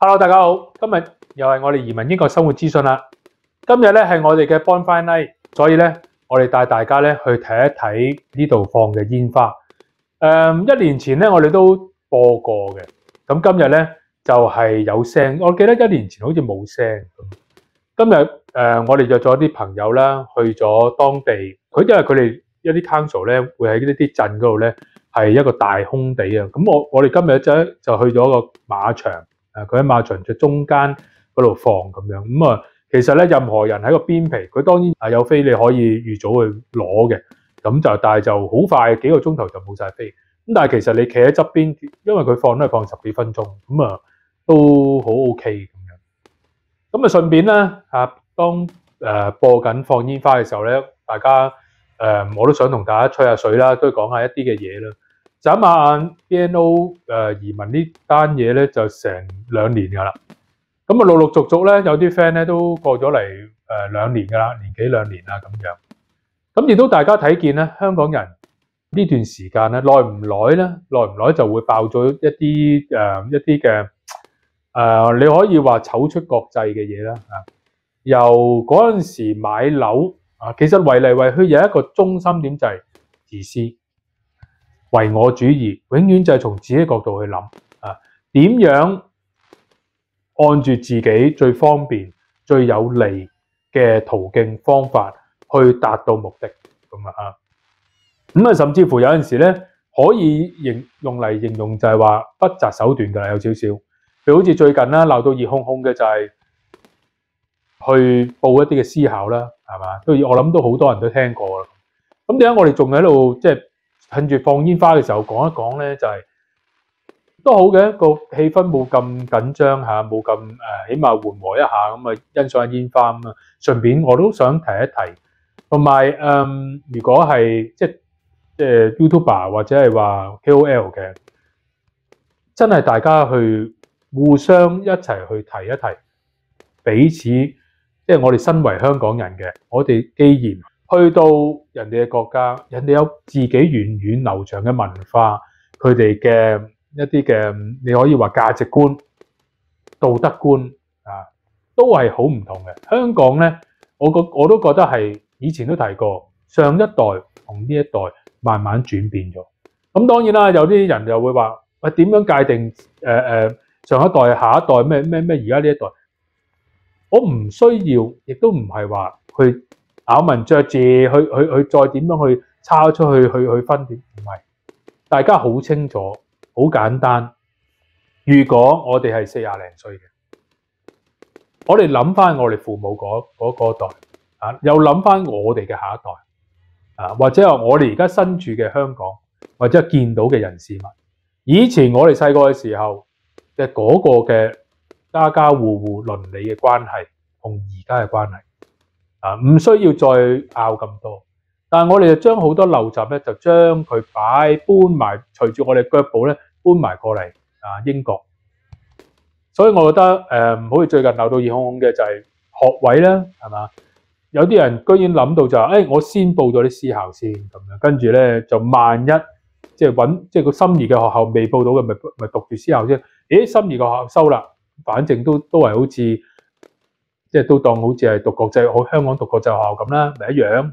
Hello，大家好，今日又係我哋移民英國生活資訊啦。今日咧係我哋嘅 Bonfire Night，所以咧我哋帶大家咧去睇一睇呢度放嘅煙花。1年前咧我哋都播過嘅，咁今日咧就係有聲。我記得1年前好似冇聲。今日我哋約咗啲朋友啦，去咗當地。因為佢哋一啲 council 咧會喺呢啲鎮嗰度咧係一個大空地啊。咁我哋今日就去咗個馬場。佢喺馬場嘅中間嗰度放咁樣，其實咧任何人喺個邊皮，佢當然係有飛你可以預早去攞嘅，但係就好快幾個鐘頭就冇晒飛。咁但係其實你企喺側邊，因為佢放都係放10幾分鐘，都好 OK 咁樣。咁順便咧當播緊放煙花嘅時候咧，大家我都想同大家吹下水啦，都講下一啲嘅嘢啦。眨下眼 BNO 移民呢單嘢咧就成2年㗎啦，咁陸陸續續咧有啲 friend 咧都過咗嚟2年㗎啦，年幾2年啦咁樣。咁亦都大家睇見咧，香港人呢段時間咧耐唔耐就會爆咗一啲嘅你可以話醜出國際嘅嘢啦。由嗰陣時買樓其實圍嚟圍去有一個中心點就係自私。唯我主義，永遠就係從自己角度去諗點樣按住自己最方便、最有利嘅途徑方法去達到目的咁甚至乎有陣時咧可以用嚟形容就係話不擇手段㗎啦，有少少。譬如好似最近啦，鬧到熱烘烘嘅就係去報一啲嘅思考啦，係嘛？我諗都好多人都聽過啦。咁點解我哋仲喺度即係趁住放煙花嘅時候講一講咧，就係都好嘅，個氣氛冇咁緊張嚇，冇咁起碼緩和一下咁欣賞下煙花咁啊。順便我都想提一提，同埋如果係即係 YouTuber 或者係話 KOL 嘅，真係大家去互相一齊去提一提彼此，即係我哋身為香港人嘅，我哋既然去到人哋嘅國家，人哋有自己源遠流長嘅文化，佢哋嘅一啲嘅你可以話價值觀、道德觀都係好唔同嘅。香港咧，我都覺得係以前都提過，上一代同呢一代慢慢轉變咗。咁當然啦，有啲人又會話：喂，點樣界定上一代、下一代咩而家呢一代？我唔需要，亦都唔係話去咬文嚼字，去再點樣去抄出去分點，唔係，大家好清楚，好簡單。如果我哋係40零歲嘅，我哋諗翻我哋父母嗰代又諗翻我哋嘅下一代或者話我哋而家身處嘅香港，或者見到嘅人事物，以前我哋細個嘅時候嘅嗰個嘅家家戶戶鄰里嘅關係，同而家嘅關係。唔需要再拗咁多，但係我哋就將好多陋習咧，就將佢搬埋，隨住我哋腳步咧搬埋過嚟英國。所以我覺得好似最近鬧到熱烘烘嘅就係學位啦，係嘛？有啲人居然諗到就係我先報咗啲私校先咁樣，跟住咧就萬一即係個心儀嘅學校未報到嘅，咪讀住私校先。咦，心儀嘅學校收啦，反正都係好似。即係都當好似係讀國際，香港讀國際學校咁啦，咪一樣。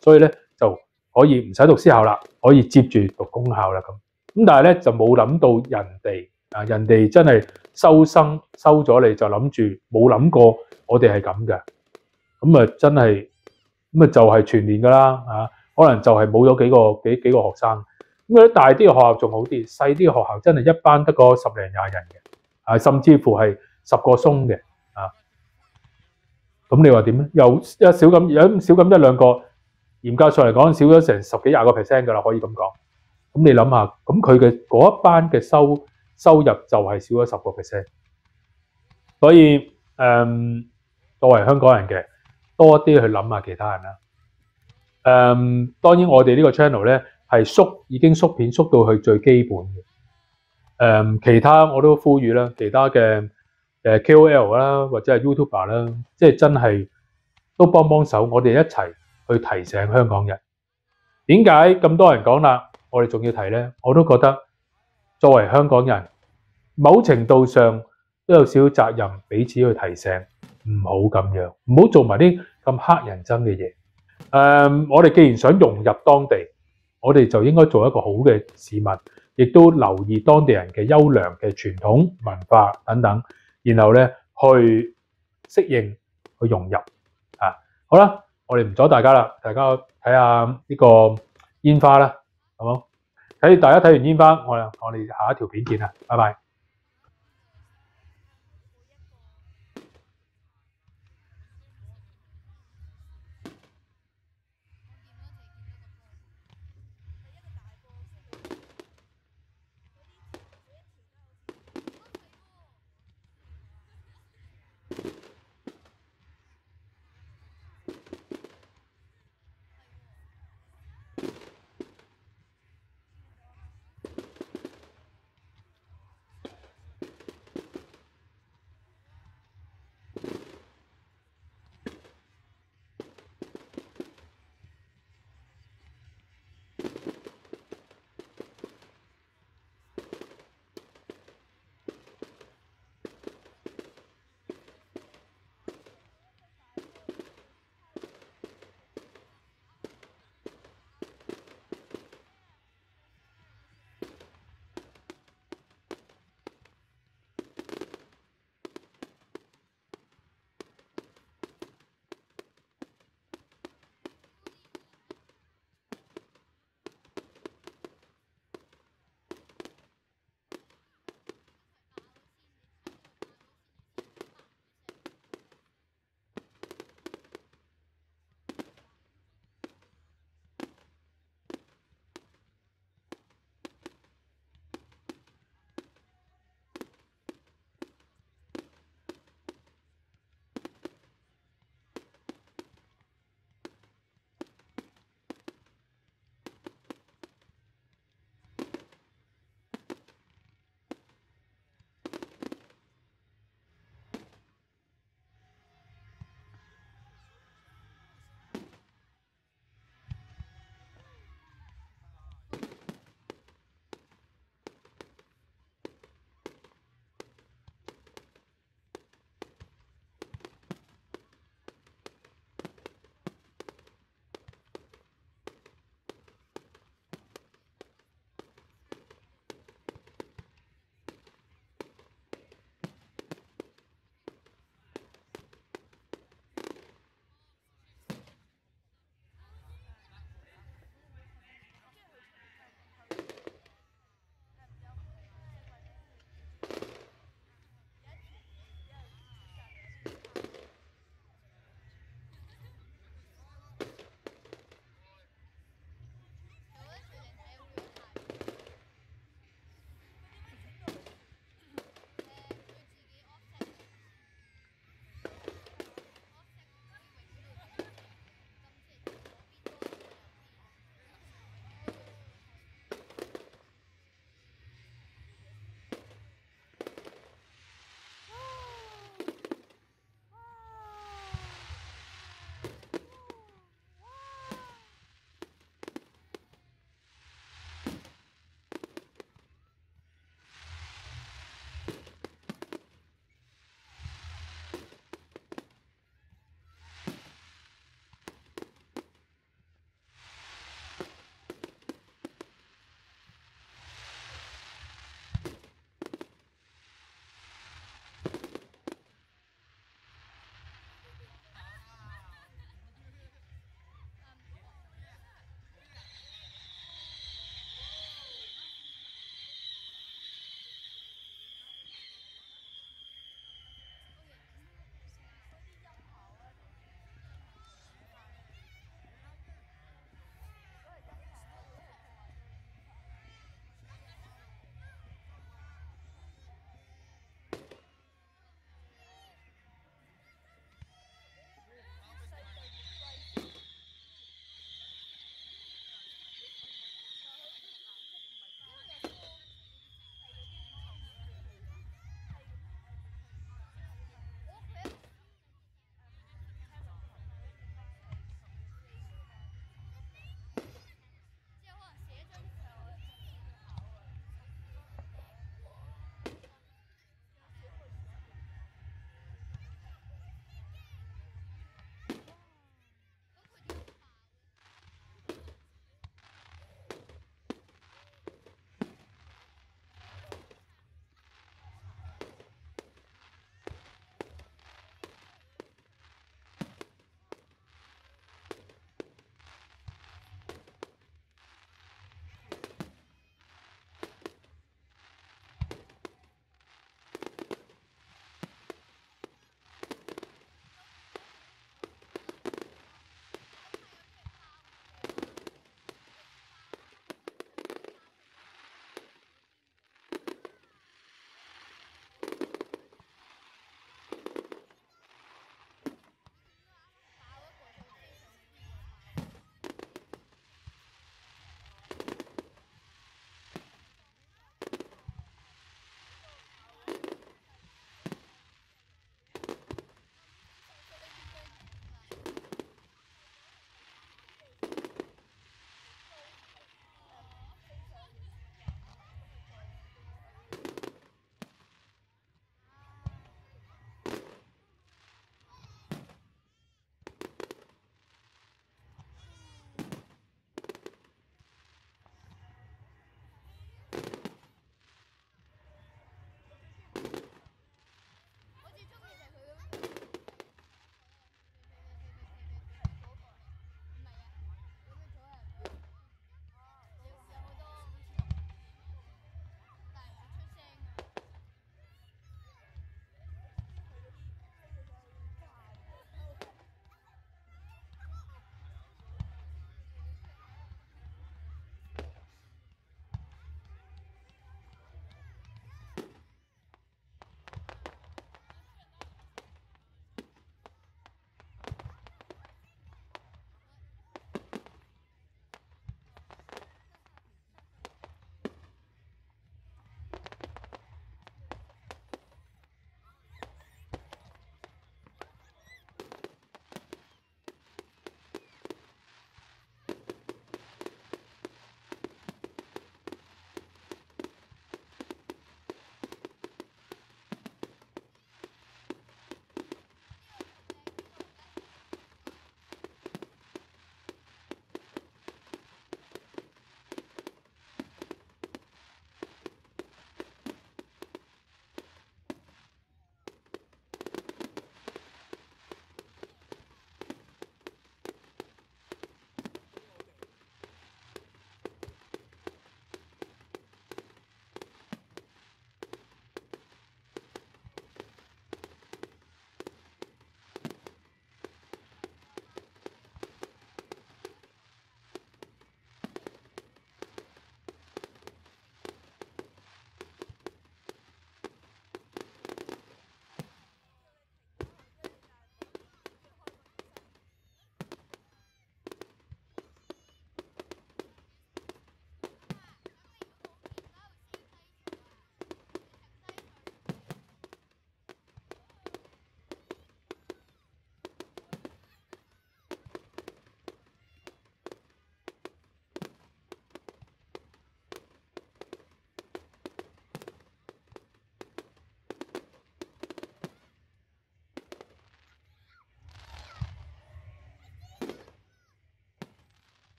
所以咧就可以唔使讀私校啦，可以接住讀公校啦咁。但係咧就冇諗到人哋真係收生收咗你，就諗住冇諗過我哋係咁嘅。真係就係全年㗎啦可能就係冇咗幾個學生。咁大啲嘅學校仲好啲，細啲嘅學校真係一班得個10零20人嘅，甚至乎係10個鬆嘅。咁你話點咧？有少咁1兩個，嚴格上嚟講少咗成10幾20個% 㗎啦，可以咁講。咁你諗下，咁佢嘅嗰一班嘅收入就係少咗10個%。所以作為香港人嘅，多啲去諗下其他人啦。當然我哋呢個 channel 咧係已經縮片縮到去最基本嘅。其他我都呼籲啦，其他嘅KOL 啦，或者係 YouTuber 啦，即係真係都幫手，我哋一齊去提醒香港人。點解咁多人講啦？我哋仲要提呢？我都覺得作為香港人，某程度上都有少少責任，彼此去提醒，唔好咁樣，唔好做埋啲咁黑人憎嘅嘢。我哋既然想融入當地，我哋就應該做一個好嘅市民，亦都留意當地人嘅優良嘅傳統文化等等，然後咧去適應、去融入啊。好啦，我哋唔阻大家啦，大家睇下呢個煙花啦，好冇？大家睇完煙花，我哋下一條片見啦，拜拜。